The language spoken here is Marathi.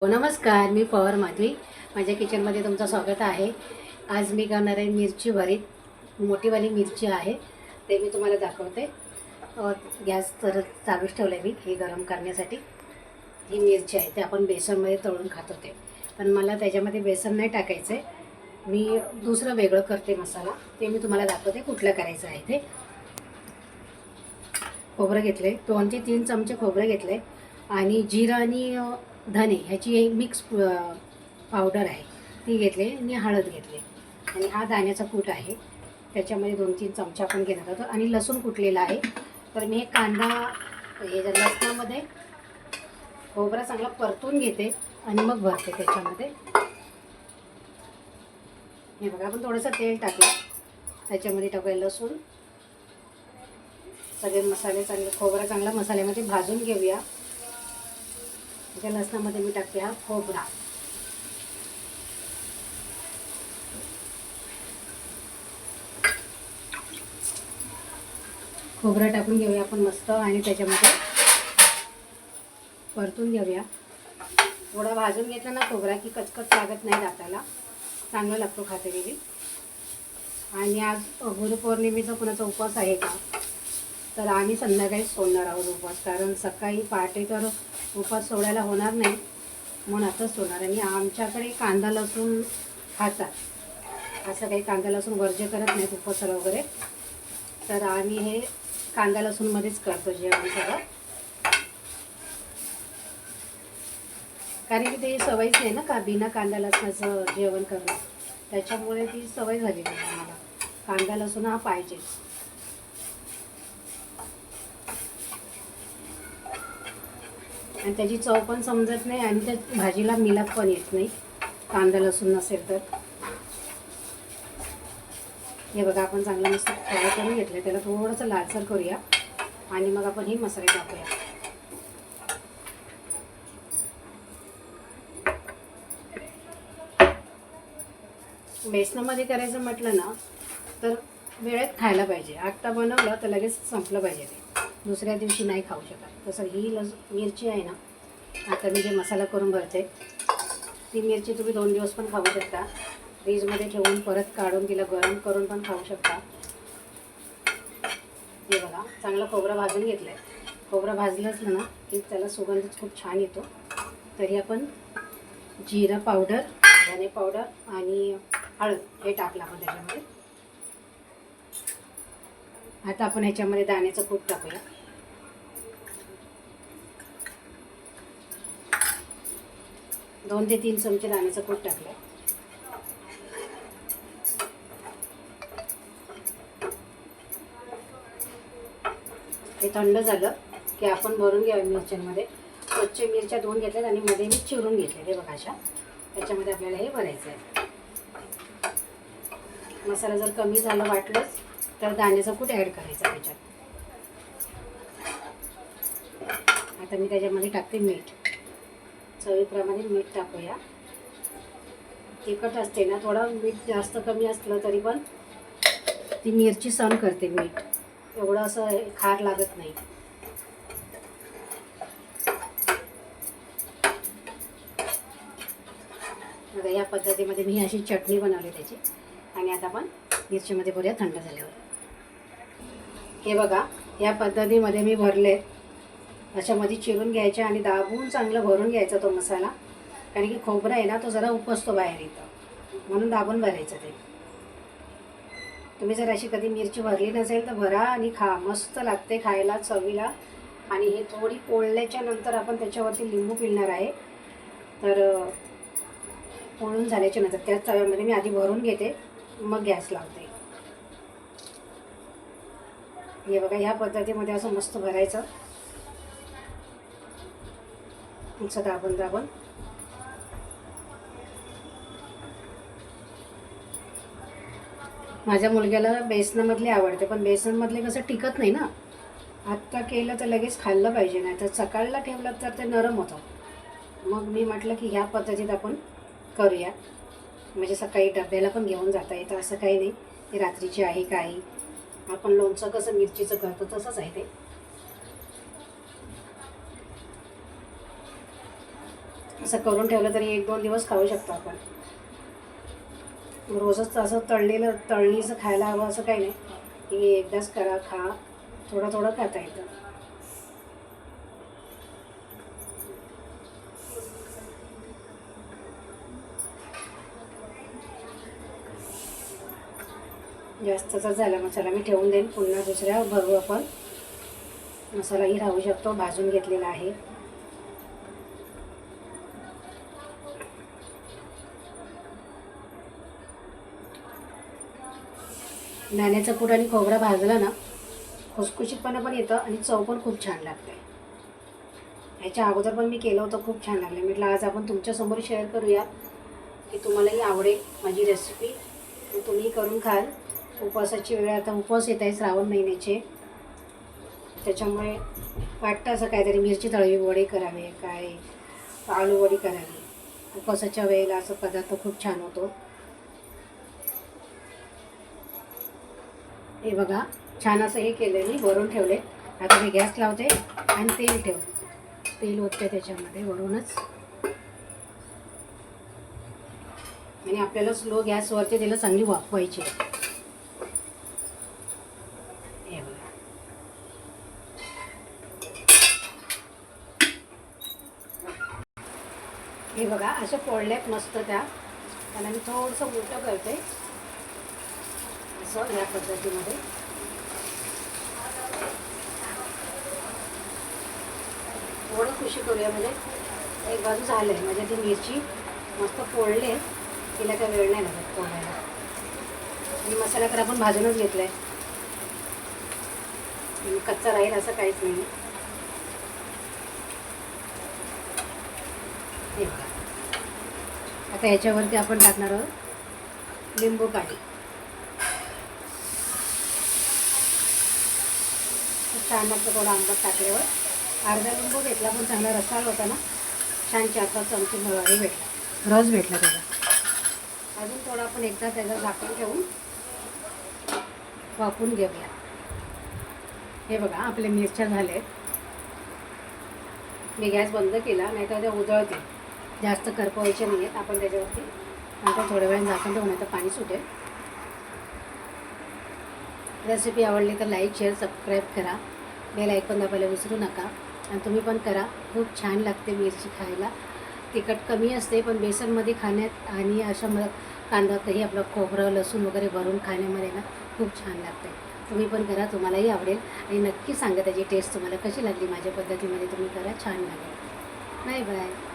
नमस्कार, मी पवार माधवी. माझ्या किचनमध्ये तुमचं स्वागत आहे. आज मी करणार आहे मिरची भरीत. मोठीवाली मिरची आहे ते मी तुम्हाला दाखवते. गॅस तर चालूच ठेवलं आहे मी हे गरम करण्यासाठी. ही मिरची आहे ते आपण बेसनमध्ये तळून खात होते, पण मला त्याच्यामध्ये बेसन नाही टाकायचं आहे. मी दुसरं वेगळं करते मसाला, ते मी तुम्हाला दाखवते कुठलं करायचं आहे ते. खोबरं घेतले, 2 ते 3 चमचे खोबरं घेतले आणि जिरं आणि धने ह्याची एक मिक्स पावडर आहे ती घेतली आणि हळद घेतली आणि हा दाण्याचा कूट आहे त्याच्यामध्ये 2-3 चमचे आपण घेणार आहोत आणि लसूण कुटलेला आहे. तर मी हे कांदा हे लसणामध्ये खोबरा चांगला परतून घेते आणि मग भरते त्याच्यामध्ये. हे बघा, आपण थोडंसं तेल टाकलं, त्याच्यामध्ये टाकूया लसूण, सगळे मसाले चांगले, खोबरा चांगला मसाल्यामध्ये भाजून घेऊया. त्या लसणामध्ये मी टाकते हा खोबरा, खोबरा टाकून घेऊया आपण मस्त आणि त्याच्यामध्ये परतून घेऊया. थोडा भाजून घेतला ना खोबरा की कचकच लागत नाही दाताला, चांगला लागतो खाते गेली. आणि आज गुरुपौर्णिमेचा कोणाचा उपवास आहे का, तर आम्ही संध्याकाळीच सोडणार आहोत उपवास, कारण सकाळी पहाटे तर उपवास सोडायला होणार नाही, म्हणून आताच सोडणार. आणि आमच्याकडे कांदा लसूण खातात, असं काही कांदा लसूण वर्ज्य करत नाहीत उपवासाला वगैरे, तर आम्ही हे कांदा लसूणमध्येच करतो जेवण सगळं, कारण की ते सवयच नाही ना का बिना कांदा लसणाचं जेवण करणं, त्याच्यामुळे ती सवय झालेली आहे आम्हाला. कांदा लसूण हा पाहिजेच. आणि त्याची चव पण समजत नाही आणि त्या भाजीला मिलाप पण येत नाही कांदा लसूण नसेल तर. हे बघा, आपण चांगलं मस्त फ्राय करून घेतलं, त्याला थोडंसं लालसर करूया आणि मग आपण हे मसाले टाकूया. बेसनामध्ये करायचं म्हटलं ना तर वेळेत खायला पाहिजे. आत्ता बनवलं तर लगेच संपलं पाहिजे, ते दुसऱ्या दिवशी नाही खाऊ शकत. तसं ही मिरची आहे ना, आता मी जे मसाला करून भरते ती मिरची तुम्ही 2 दिवस पण खाऊ शकता, फ्रीजमध्ये ठेवून परत काढून तिला गरम करून पण खाऊ शकता. हे बघा, चांगला खोबरा भाजून घेतलं आहे. खोबरा भाजलं असलं ना की त्याला सुगंधच खूप छान येतो. तरी आपण जिरा पावडर, धने पावडर आणि हळद हे टाकलं आपण त्याच्यामध्ये. आता आपण ह्याच्यामध्ये दाण्याचं कूट टाकूया. दोन ते 3 चमचे दाण्याचं कूट टाकलं. हे थंड झालं की आपण भरून घ्यावं मिरच्यांमध्ये. स्वच्छ मिरच्या धुवून घेतल्यात आणि मध्ये मी चिरून घेतले, ते बघा अशा. त्याच्यामध्ये आपल्याला हे भरायचं आहे. मसाला जर कमी झालं वाटलंच तर दाण्याचा कूट ॲड करायचा त्याच्यात. आता मी त्याच्यामध्ये टाकते मीठ, चवीप्रमाणे मीठ टाकूया. तिखट असते ना, थोडं मीठ जास्त कमी असलं तरी पण ती मिरची सहन करते मीठ, एवढं असं खार लागत नाही. आता या पद्धतीमध्ये मी अशी चटणी बनवली त्याची. आणि आता आपण मिरचीमध्ये भरूया थंड झाल्यावर. हे बघा, या पद्धतीमध्ये मी भरले. अशामध्ये चिरून घ्यायचे आणि दाबून चांगलं भरून घ्यायचा तो मसाला, कारण की खोबरा आहे ना तो जरा उपसतो बाहेर येतं, म्हणून दाबून भरायचं ते. तुम्ही जर अशी कधी मिरची भरली नसेल तर भरा आणि खा, मस्त लागते खायला, चवीला. आणि हे थोडी पोळल्याच्या नंतर आपण त्याच्यावरती लिंबू पिळणार आहे. तर पोळून झाल्याच्या नंतर त्याच तव्यामध्ये मी आधी भरून घेते, मग गॅस लावते. हे बघा, ह्या पद्धतीमध्ये असं मस्त भरायचं, असं दाबून दाबून. माझ्या मुलग्याला बेसनामधले आवडते, पण बेसनमधले कसं टिकत नाही ना. आत्ता केलं तर लगेच खाल्लं पाहिजे, नाही तर सकाळला ठेवलं तर ते नरम होतं. मग मी म्हटलं की ह्या पद्धतीत आपण करूया, म्हणजे सकाळी डब्याला पण घेऊन जाता येतं. असं काही नाही की रात्रीची आहे काही. आपण लोणचं कसं मिरचीचं करतो तसंच आहे ते. असं करून ठेवलं तरी 1-2 दिवस खाऊ शकतो आपण. रोजच असं तळणीचं खायला हवं असं काही नाही की एकदाच करा खा, थोडं थोडं खाता येतं. जास्तचा झाला मसाला मी ठेवून देईन, पुन्हा दुसऱ्या भरू आपण. मसालाही राहू शकतो, भाजून घेतलेला आहे. नाण्याचं कूट आणि खोबरा भाजला ना खुसखुशीतपणा पण येतं आणि चव पण खूप छान लागते. ह्याच्या अगोदर पण मी केलं होतं, खूप छान लागले. म्हटलं आज आपण तुमच्यासमोर शेअर करूया की तुम्हालाही आवडेल माझी रेसिपी, तुम्ही करून खाल. उपवासाची वेळ, आता उपवास येत आहे श्रावण महिन्याचे, त्याच्यामुळे वाटतं असं काहीतरी मिरची तळवी वडे करावे, काय आलू वडी करावी. उपवासाच्या वेळेला असं पदार्थ खूप छान होतो. हे बघा छान असं हे केलं मी, वरून ठेवले. आता मी गॅस लावते आणि तेल ठेवते, तेल ओतते त्याच्यामध्ये वरूनच. आणि आपल्याला स्लो गॅसवरती त्याला चांगली वाफवायची. हे बघा हे बघा अशा पोळल्यात मस्त त्या. त्याला मी थोडंसं मोठं करते असं या पद्धतीमध्ये. थोडं खुशी करूया, म्हणजे एक बाजू झालं आहे म्हणजे ती मिरची मस्त पोळले, तिला काय वेळ नाही लागत पोळायला. आणि मसाला तर आपण भाजूनच घेतला आहे, कच्चा राहील असं काहीच नाही. हे बघा आता ह्याच्यावरती आपण टाकणार आहोत लिंबू पाणी. छान लागतं थोडं आंबट टाकल्यावर. अर्धा लिंबू घेतला पण चांगला रसाळ होता ना, छान 4-5 चमचे हे भेटला, रस भेटला त्याचा. अजून थोडं आपण एकदा त्याचं झाकण ठेवून वाफवून घेऊया. हे बघा आपल्या मिरच्या झाल्या. मी गॅस बंद केला, नाही तर त्या उजळतील, जास्त करपवायचे नाही आहेत. आपण त्याच्यावरती नंतर थोड्या वेळाने झाकण ठेवून आता पाणी सुटेल. रेसिपी आवडली तर लाईक, शेअर, सबस्क्राईब करा. बेल आयकॉन दाबायला विसरू नका. आणि तुम्ही पण करा, खूप छान लागते मिरची खायला. तिखट कमी असते पण बेसनमध्ये खाण्यात आणि अशा कांदा काही आपलं खोबरं लसूण वगैरे भरून खाण्यामध्ये ना खूप छान लागते. तुम्ही पण करा, तुम्हालाही आवडेल. आणि नक्की सांगा त्याची टेस्ट तुम्हाला कशी लागली. माझ्या पद्धतीमध्ये तुम्ही करा, छान लागेल. Bye bye.